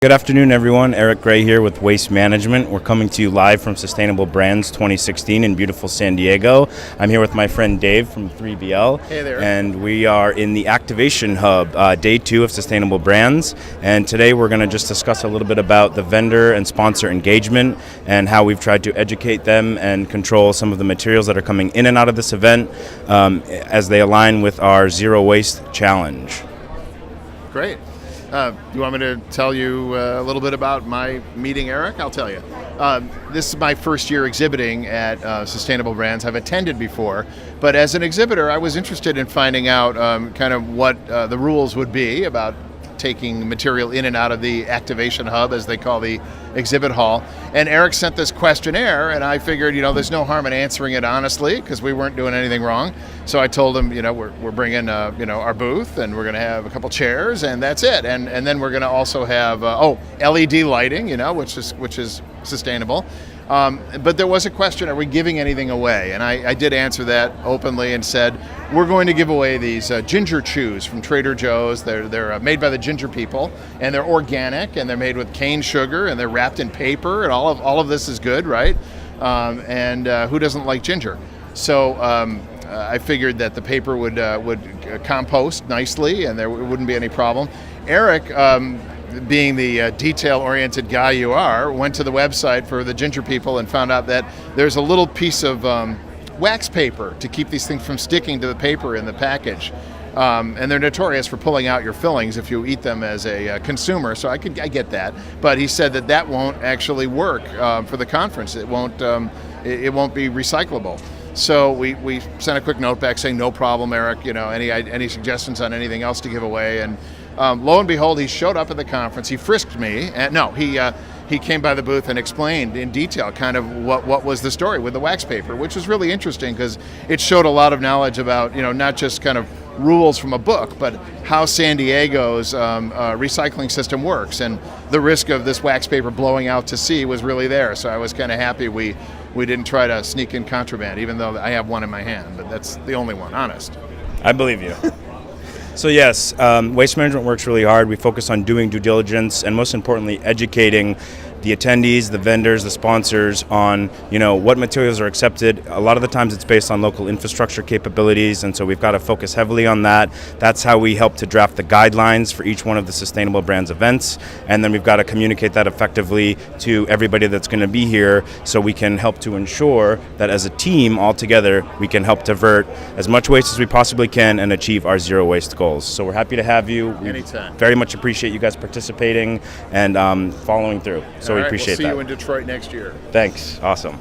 Good afternoon, everyone. Eric Gray here with Waste Management. We're coming to you live from Sustainable Brands 2016 in beautiful San Diego. I'm here with my friend Dave from 3BL. Hey there. And we are in the Activation Hub, day 2 of Sustainable Brands. And today we're going to just discuss a little bit about the vendor and sponsor engagement and how we've tried to educate them and control some of the materials that are coming in and out of this event as they align with our Zero Waste Challenge. Great. You want me to tell you a little bit about my meeting Eric? I'll tell you. This is my first year exhibiting at Sustainable Brands. I've attended before, but as an exhibitor, I was interested in finding out kind of what the rules would be about taking material in and out of the Activation Hub, as they call the exhibit hall. And Eric sent this questionnaire, and I figured, there's no harm in answering it honestly, because we weren't doing anything wrong. So I told him, we're bringing, our booth, and we're going to have a couple chairs, and that's it. And then we're going to also have, LED lighting, which is sustainable. But there was a question, are we giving anything away? And I did answer that openly and said, we're going to give away these ginger chews from Trader Joe's. They're made by the ginger people, and they're organic, and they're made with cane sugar, and they're wrapped in paper, and all of this is good, right? And who doesn't like ginger? So I figured that the paper would compost nicely, and there wouldn't be any problem. Eric, being the detail-oriented guy you are, went to the website for the ginger people and found out that there's a little piece of wax paper to keep these things from sticking to the paper in the package. And they're notorious for pulling out your fillings if you eat them as a consumer, so I get that. But he said that won't actually work for the conference. It won't be recyclable. So we sent a quick note back saying, no problem, Eric, any suggestions on anything else to give away? And lo and behold, he showed up at the conference. He frisked me. He came by the booth and explained in detail kind of what was the story with the wax paper, which was really interesting because it showed a lot of knowledge about, not just kind of rules from a book, but how San Diego's recycling system works. And the risk of this wax paper blowing out to sea was really there. So I was kind of happy we didn't try to sneak in contraband, even though I have one in my hand, but that's the only one, honest. I believe you. So yes, Waste Management works really hard. We focus on doing due diligence and most importantly, educating the attendees, the vendors, the sponsors on, what materials are accepted. A lot of the times it's based on local infrastructure capabilities, and so we've got to focus heavily on that. That's how we help to draft the guidelines for each one of the Sustainable Brands events, and then we've got to communicate that effectively to everybody that's going to be here so we can help to ensure that as a team all together we can help divert as much waste as we possibly can and achieve our zero waste goals. So we're happy to have you. Anytime. We very much appreciate you guys participating and following through. So we appreciate that. We'll see you in Detroit next year. Thanks. Awesome.